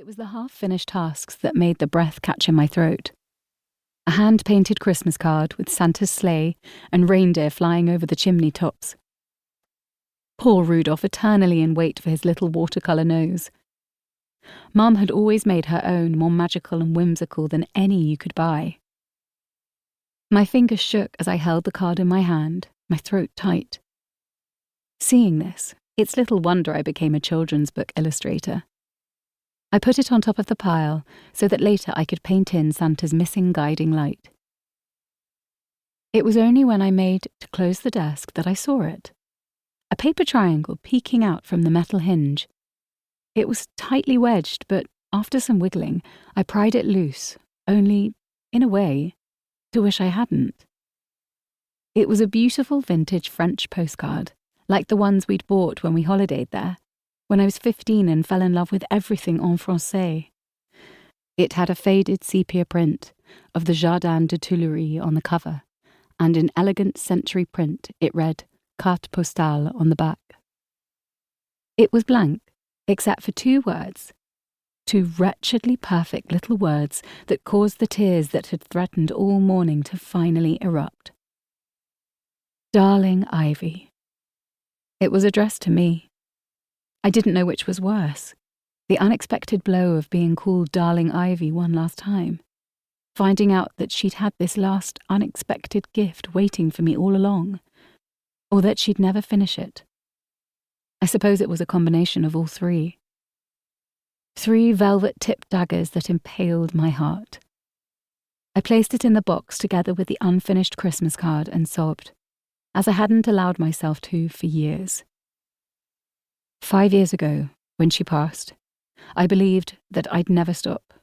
It was the half-finished tasks that made the breath catch in my throat. A hand-painted Christmas card with Santa's sleigh and reindeer flying over the chimney tops. Poor Rudolph eternally in wait for his little watercolour nose. Mum had always made her own more magical and whimsical than any you could buy. My fingers shook as I held the card in my hand, my throat tight. Seeing this, it's little wonder I became a children's book illustrator. I put it on top of the pile so that later I could paint in Santa's missing guiding light. It was only when I made to close the desk that I saw it. A paper triangle peeking out from the metal hinge. It was tightly wedged, but after some wiggling, I pried it loose, only, in a way, to wish I hadn't. It was a beautiful vintage French postcard, like the ones we'd bought when we holidayed there, when I was 15 and fell in love with everything en français. It had a faded sepia print of the Jardin de Tuileries on the cover, and in elegant century print it read Carte postale on the back. It was blank, except for two words, two wretchedly perfect little words that caused the tears that had threatened all morning to finally erupt. Darling Ivy. It was addressed to me. I didn't know which was worse, the unexpected blow of being called Darling Ivy one last time, finding out that she'd had this last unexpected gift waiting for me all along, or that she'd never finish it. I suppose it was a combination of all three. 3 velvet-tipped daggers that impaled my heart. I placed it in the box together with the unfinished Christmas card and sobbed, as I hadn't allowed myself to for years. 5 years ago, when she passed, I believed that I'd never stop.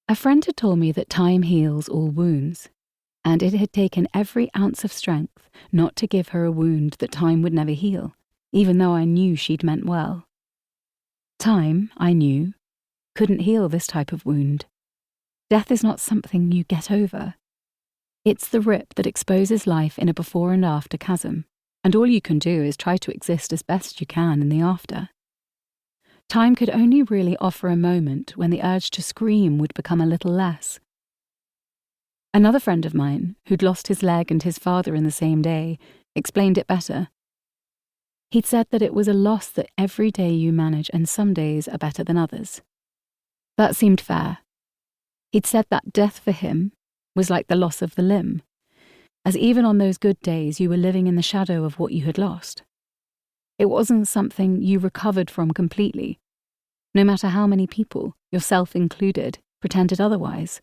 A friend had told me that time heals all wounds, and it had taken every ounce of strength not to give her a wound that time would never heal, even though I knew she'd meant well. Time, I knew, couldn't heal this type of wound. Death is not something you get over. It's the rip that exposes life in a before and after chasm, and all you can do is try to exist as best you can in the after. Time could only really offer a moment when the urge to scream would become a little less. Another friend of mine, who'd lost his leg and his father in the same day, explained it better. He'd said that it was a loss that every day you manage and some days are better than others. That seemed fair. He'd said that death for him was like the loss of the limb, as even on those good days you were living in the shadow of what you had lost. It wasn't something you recovered from completely, no matter how many people, yourself included, pretended otherwise.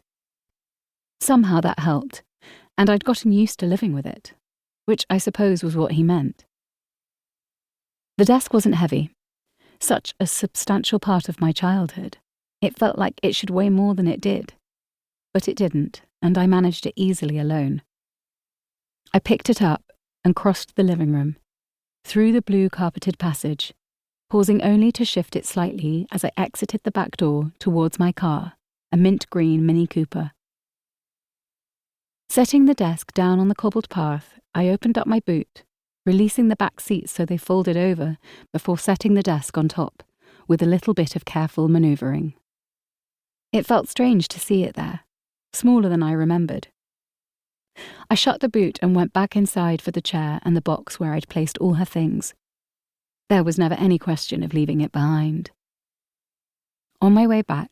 Somehow that helped, and I'd gotten used to living with it, which I suppose was what he meant. The desk wasn't heavy, such a substantial part of my childhood. It felt like it should weigh more than it did, but it didn't, and I managed it easily alone. I picked it up and crossed the living room, through the blue carpeted passage, pausing only to shift it slightly as I exited the back door towards my car, a mint green Mini Cooper. Setting the desk down on the cobbled path, I opened up my boot, releasing the back seats so they folded over before setting the desk on top, with a little bit of careful manoeuvring. It felt strange to see it there, smaller than I remembered. I shut the boot and went back inside for the chair and the box where I'd placed all her things. There was never any question of leaving it behind. On my way back,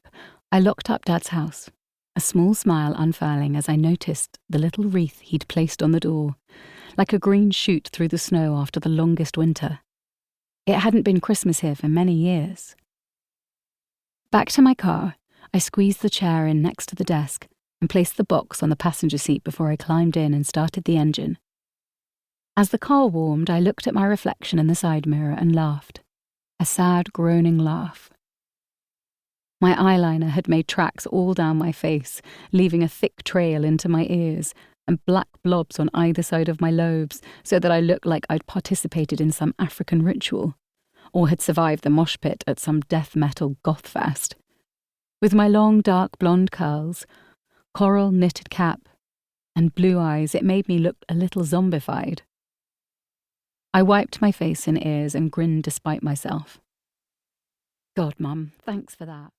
I locked up Dad's house, a small smile unfurling as I noticed the little wreath he'd placed on the door, like a green shoot through the snow after the longest winter. It hadn't been Christmas here for many years. Back to my car, I squeezed the chair in next to the desk and placed the box on the passenger seat before I climbed in and started the engine. As the car warmed, I looked at my reflection in the side mirror and laughed, a sad, groaning laugh. My eyeliner had made tracks all down my face, leaving a thick trail into my ears and black blobs on either side of my lobes so that I looked like I'd participated in some African ritual, or had survived the mosh pit at some death metal goth fest. With my long, dark blonde curls, coral knitted cap, and blue eyes, it made me look a little zombified. I wiped my face and ears and grinned despite myself. God, Mum, thanks for that.